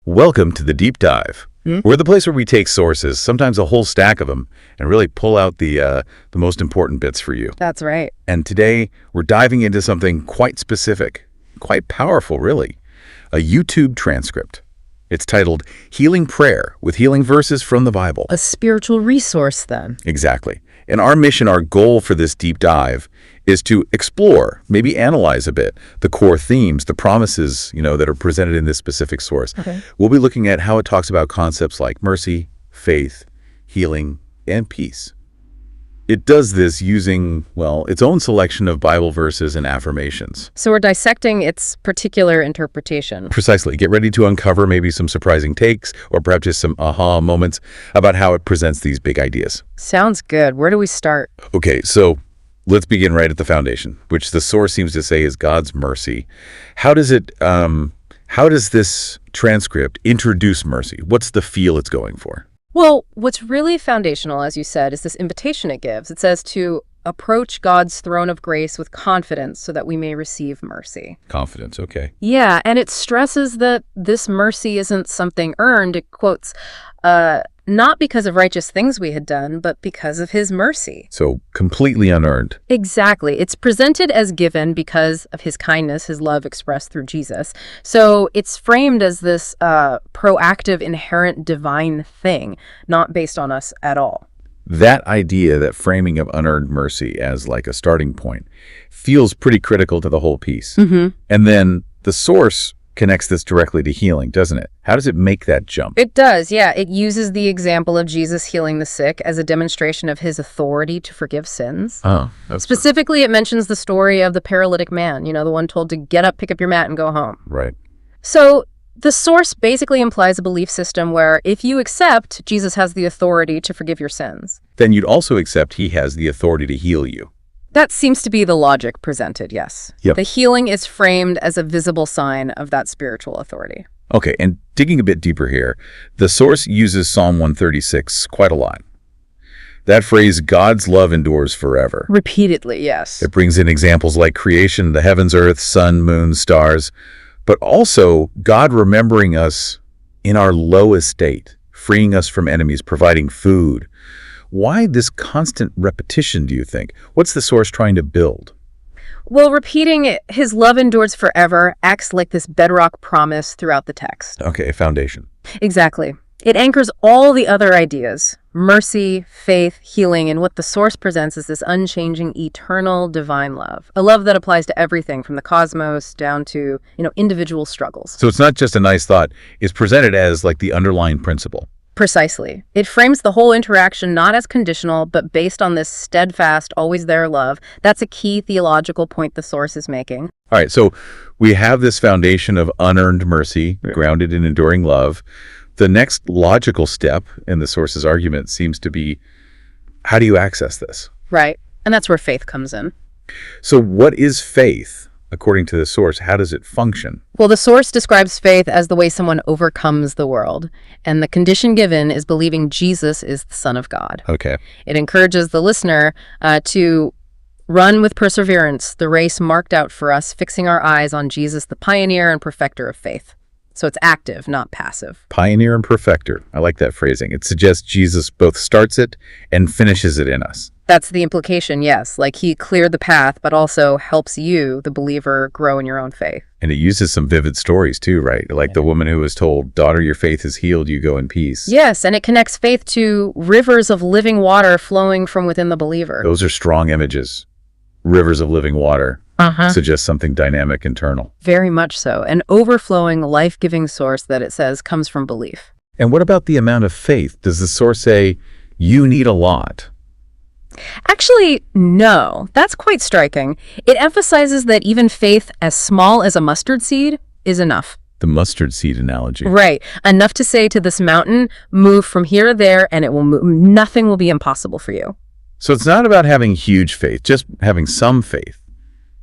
Welcome to the Deep Dive. We're the place where we take sources, sometimes a whole stack of them, and really pull out the most important bits for you. That's right. And today, we're diving into something quite specific, quite powerful, really. A YouTube transcript. It's titled Healing Prayer with Healing Verses from the Bible. A spiritual resource, then. Exactly. And our mission, our goal for this deep dive is to explore, maybe analyze a bit, the core themes, the promises, that are presented in this specific source. Okay. We'll be looking at how it talks about concepts like mercy, faith, healing, and peace. It does this using, its own selection of Bible verses and affirmations. So we're dissecting its particular interpretation. Precisely. Get ready to uncover maybe some surprising takes or perhaps just some aha moments about how it presents these big ideas. Sounds good. Where do we start? Okay, so let's begin right at the foundation, which the source seems to say is God's mercy. How does this transcript introduce mercy? What's the feel it's going for? Well, what's really foundational, as you said, is this invitation it gives. It says to approach God's throne of grace with confidence so that we may receive mercy. Confidence, okay. Yeah, and it stresses that this mercy isn't something earned. It quotes, not because of righteous things we had done, but because of his mercy. So completely unearned. Exactly. It's presented as given because of his kindness, his love expressed through Jesus. So it's framed as this proactive, inherent divine thing, not based on us at all. That idea, that framing of unearned mercy as like a starting point, feels pretty critical to the whole piece. Mm-hmm. And then the source connects this directly to healing, doesn't it? How does it make that jump? It does, yeah. It uses the example of Jesus healing the sick as a demonstration of his authority to forgive sins. Oh, Specifically, it mentions the story of the paralytic man, the one told to get up, pick up your mat, and go home. right. So the source basically implies a belief system where if you accept Jesus has the authority to forgive your sins, Then you'd also accept he has the authority to heal you. that seems to be the logic presented, yes. Yep. The healing is framed as a visible sign of that spiritual authority. Okay, and digging a bit deeper here, the source uses Psalm 136 quite a lot. That phrase, God's love endures forever. Repeatedly, yes. It brings in examples like creation, the heavens, earth, sun, moon, stars, but also God remembering us in our lowest state, freeing us from enemies, providing food. Why this constant repetition, do you think? What's the source trying to build? Well, repeating his love endures forever acts like this bedrock promise throughout the text. Okay, foundation. Exactly. It anchors all the other ideas, mercy, faith, healing, and what the source presents is this unchanging, eternal, divine love. A love that applies to everything from the cosmos down to, individual struggles. So it's not just a nice thought. It's presented as like the underlying principle. Precisely. It frames the whole interaction not as conditional, but based on this steadfast, always there love. That's a key theological point the source is making. All right, so we have this foundation of unearned mercy, grounded in enduring love. The next logical step in the source's argument seems to be, how do you access this? Right. And that's where faith comes in. So what is faith? According to the source, how does it function? Well, the source describes faith as the way someone overcomes the world. And the condition given is believing Jesus is the Son of God. Okay. It encourages the listener to run with perseverance the race marked out for us, fixing our eyes on Jesus, the pioneer and perfecter of faith. So it's active, not passive. Pioneer and perfecter. I like that phrasing. It suggests Jesus both starts it and finishes it in us. That's the implication, yes. Like he cleared the path, but also helps you, the believer, grow in your own faith. And it uses some vivid stories too, right? Like the woman who was told, daughter, your faith is healed, you go in peace. Yes, and it connects faith to rivers of living water flowing from within the believer. Those are strong images. Rivers of living water suggest something dynamic, internal. Very much so. An overflowing, life-giving source that it says comes from belief. And what about the amount of faith? Does the source say, you need a lot? Actually, no. That's quite striking. It emphasizes that even faith as small as a mustard seed is enough. The mustard seed analogy. Right. Enough to say to this mountain, move from here to there, and it will move. Nothing will be impossible for you. So it's not about having huge faith, just having some faith.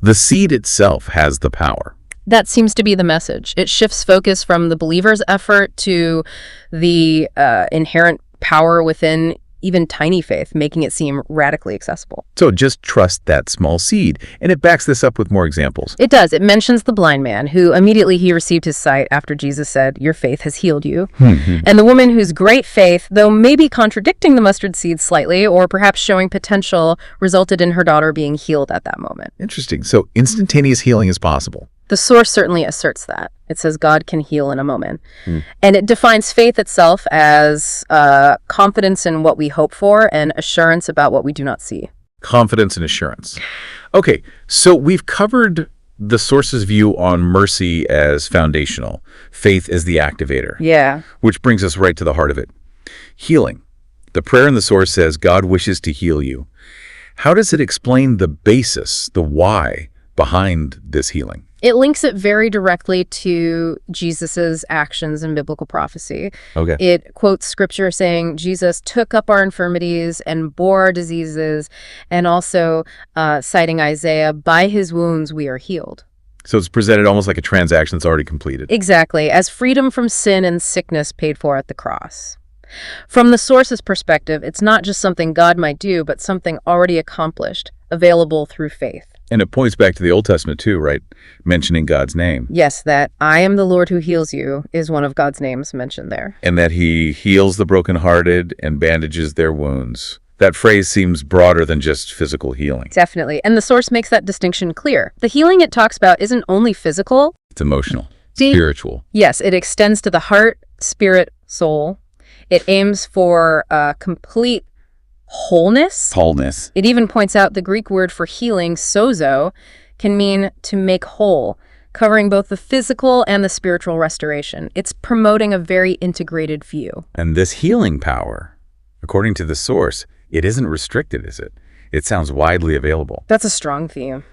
The seed itself has the power. That seems to be the message. It shifts focus from the believer's effort to the inherent power within even tiny faith, making it seem radically accessible. So just trust that small seed. And it backs this up with more examples. It does. It mentions the blind man who immediately he received his sight after Jesus said, "Your faith has healed you." And the woman whose great faith, though maybe contradicting the mustard seed slightly or perhaps showing potential, resulted in her daughter being healed at that moment. Interesting. So instantaneous healing is possible. The source certainly asserts that. It says God can heal in a moment. And it defines faith itself as confidence in what we hope for and assurance about what we do not see. Confidence and assurance. Okay, so we've covered the source's view on mercy as foundational, faith as the activator. Yeah. Which brings us right to the heart of it. Healing. The prayer in the source says God wishes to heal you. How does it explain the basis, the why, behind this healing? It links it very directly to Jesus's actions in biblical prophecy. Okay. It quotes scripture saying Jesus took up our infirmities and bore our diseases, and also citing Isaiah, by his wounds we are healed. So it's presented almost like a transaction that's already completed. Exactly, as freedom from sin and sickness paid for at the cross. From the source's perspective, it's not just something God might do, but something already accomplished, available through faith. And it points back to the Old Testament too, right? Mentioning God's name. Yes, that I am the Lord who heals you is one of God's names mentioned there. And that he heals the brokenhearted and bandages their wounds. That phrase seems broader than just physical healing. Definitely. And the source makes that distinction clear. The healing it talks about isn't only physical. It's emotional, spiritual. Yes, it extends to the heart, spirit, soul. It aims for complete wholeness. Wholeness. It even points out the Greek word for healing, sozo, can mean to make whole, covering both the physical and the spiritual restoration. It's promoting a very integrated view. And this healing power, according to the source, it isn't restricted, is it? It sounds widely available. That's a strong theme.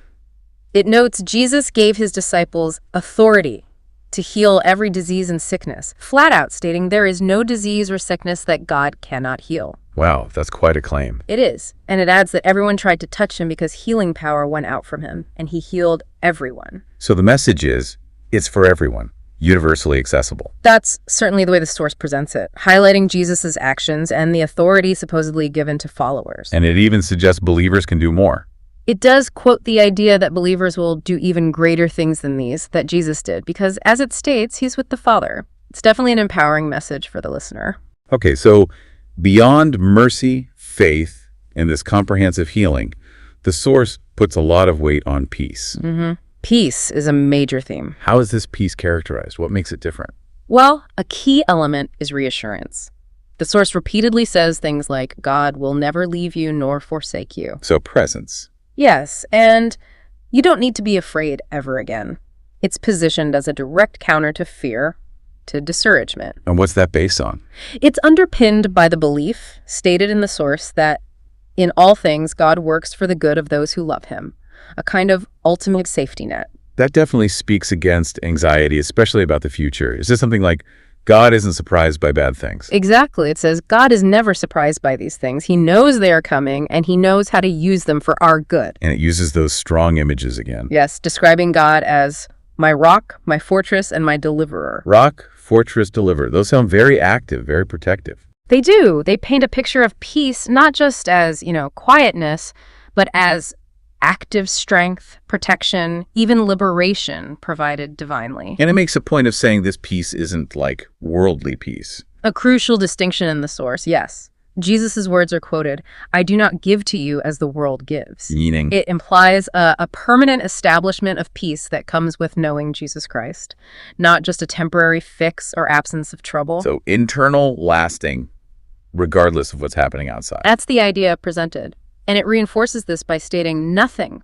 It notes Jesus gave his disciples authority to heal every disease and sickness, flat out stating there is no disease or sickness that God cannot heal. Wow, that's quite a claim. It is. And it adds that everyone tried to touch him because healing power went out from him, and he healed everyone. So the message is, it's for everyone, universally accessible. That's certainly the way the source presents it, highlighting Jesus's actions and the authority supposedly given to followers. And it even suggests believers can do more. It does quote the idea that believers will do even greater things than these that Jesus did, because as it states, he's with the Father. It's definitely an empowering message for the listener. Okay, so beyond mercy, faith, and this comprehensive healing, the source puts a lot of weight on peace. Peace is a major theme. How is this peace characterized? What makes it different? Well, a key element is reassurance. The source repeatedly says things like, God will never leave you nor forsake you. So presence. Yes, and you don't need to be afraid ever again. It's positioned as a direct counter to fear, to discouragement. And what's that based on? It's underpinned by the belief, stated in the source, that in all things God works for the good of those who love him, a kind of ultimate safety net. That definitely speaks against anxiety, especially about the future. Is this something like, God isn't surprised by bad things? Exactly. It says God is never surprised by these things. He knows they are coming, and he knows how to use them for our good. And it uses those strong images again. Yes, describing God as my rock, my fortress, and my deliverer. Rock, fortress, deliverer. Those sound very active, very protective. They do. They paint a picture of peace, not just as, quietness, but as active strength, protection, even liberation provided divinely. And it makes a point of saying this peace isn't like worldly peace. A crucial distinction in the source, yes. Jesus' words are quoted, I do not give to you as the world gives. Meaning? It implies a permanent establishment of peace that comes with knowing Jesus Christ, not just a temporary fix or absence of trouble. So internal, lasting, regardless of what's happening outside. That's the idea presented. And it reinforces this by stating nothing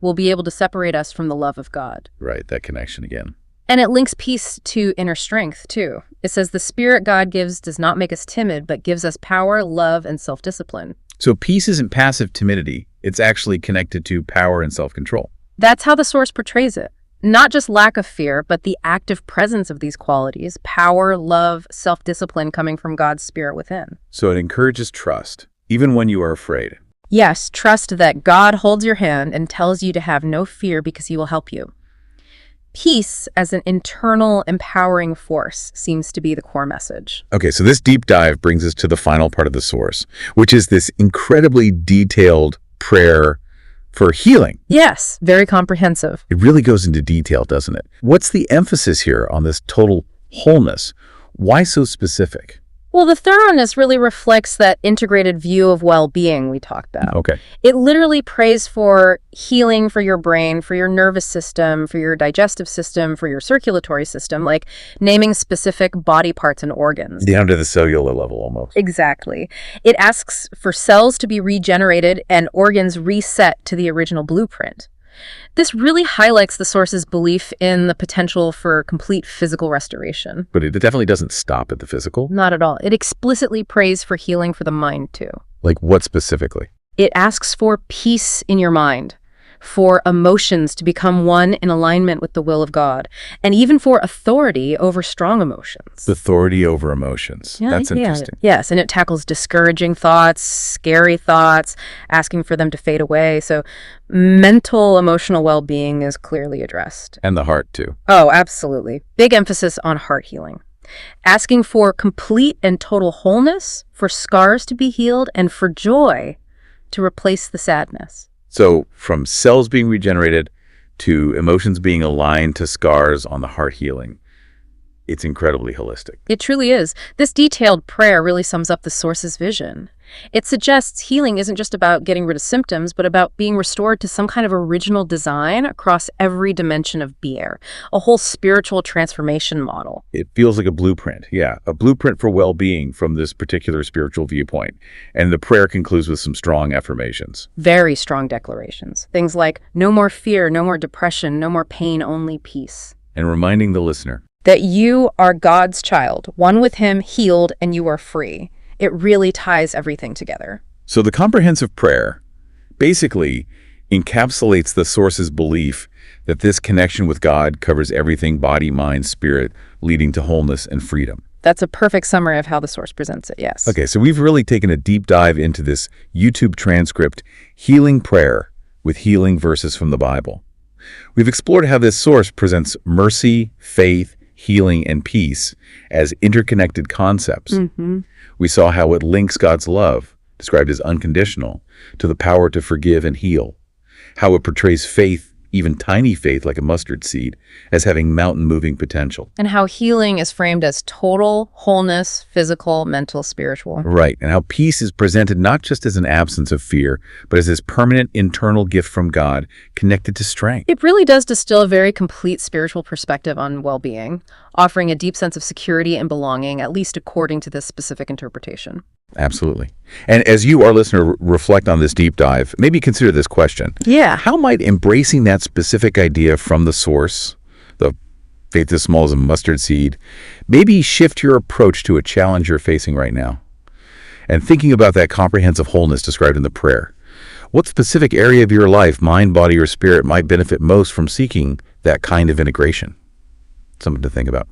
will be able to separate us from the love of God. Right, that connection again. And it links peace to inner strength, too. It says the spirit God gives does not make us timid, but gives us power, love, and self-discipline. So peace isn't passive timidity. It's actually connected to power and self-control. That's how the source portrays it. Not just lack of fear, but the active presence of these qualities, power, love, self-discipline coming from God's spirit within. So it encourages trust, even when you are afraid. Yes, trust that God holds your hand and tells you to have no fear because he will help you. Peace as an internal empowering force seems to be the core message. Okay, so this deep dive brings us to the final part of the source, which is this incredibly detailed prayer for healing. Yes, very comprehensive. It really goes into detail, doesn't it? What's the emphasis here on this total wholeness? Why so specific? Well, the thoroughness really reflects that integrated view of well-being we talked about. Okay. It literally prays for healing for your brain, for your nervous system, for your digestive system, for your circulatory system, like naming specific body parts and organs. Down to the cellular level almost. Exactly. It asks for cells to be regenerated and organs reset to the original blueprint. This really highlights the source's belief in the potential for complete physical restoration. But it definitely doesn't stop at the physical. Not at all. It explicitly prays for healing for the mind, too. Like what specifically? It asks for peace in your mind, for emotions to become one in alignment with the will of God, and even for authority over strong emotions. Authority over emotions. That's interesting. Yes, and it tackles discouraging thoughts, scary thoughts, asking for them to fade away. So mental, emotional well-being is clearly addressed. And the heart, too. Oh, absolutely. Big emphasis on heart healing. Asking for complete and total wholeness, for scars to be healed, and for joy to replace the sadness. So from cells being regenerated to emotions being aligned to scars on the heart healing, it's incredibly holistic. It truly is. This detailed prayer really sums up the source's vision. It suggests healing isn't just about getting rid of symptoms, but about being restored to some kind of original design across every dimension of being, a whole spiritual transformation model. It feels like a blueprint, a blueprint for well-being from this particular spiritual viewpoint. And the prayer concludes with some strong affirmations. Very strong declarations. Things like, no more fear, no more depression, no more pain, only peace. And reminding the listener that you are God's child, one with Him, healed, and you are free. It really ties everything together. So the comprehensive prayer basically encapsulates the source's belief that this connection with God covers everything, body, mind, spirit, leading to wholeness and freedom. That's a perfect summary of how the source presents it, yes. Okay, so we've really taken a deep dive into this YouTube transcript, Healing Prayer, with healing verses from the Bible. We've explored how this source presents mercy, faith, healing, and peace as interconnected concepts. We saw how it links God's love, described as unconditional, to the power to forgive and heal, how it portrays faith, even tiny faith like a mustard seed, as having mountain-moving potential. And how healing is framed as total wholeness, physical, mental, spiritual. Right, and how peace is presented not just as an absence of fear, but as this permanent internal gift from God connected to strength. It really does distill a very complete spiritual perspective on well-being, offering a deep sense of security and belonging, at least according to this specific interpretation. Absolutely. And as you, our listener, reflect on this deep dive, maybe consider this question. Yeah. How might embracing that specific idea from the source, the faith as small as a mustard seed, maybe shift your approach to a challenge you're facing right now? And thinking about that comprehensive wholeness described in the prayer, what specific area of your life, mind, body, or spirit might benefit most from seeking that kind of integration? Something to think about.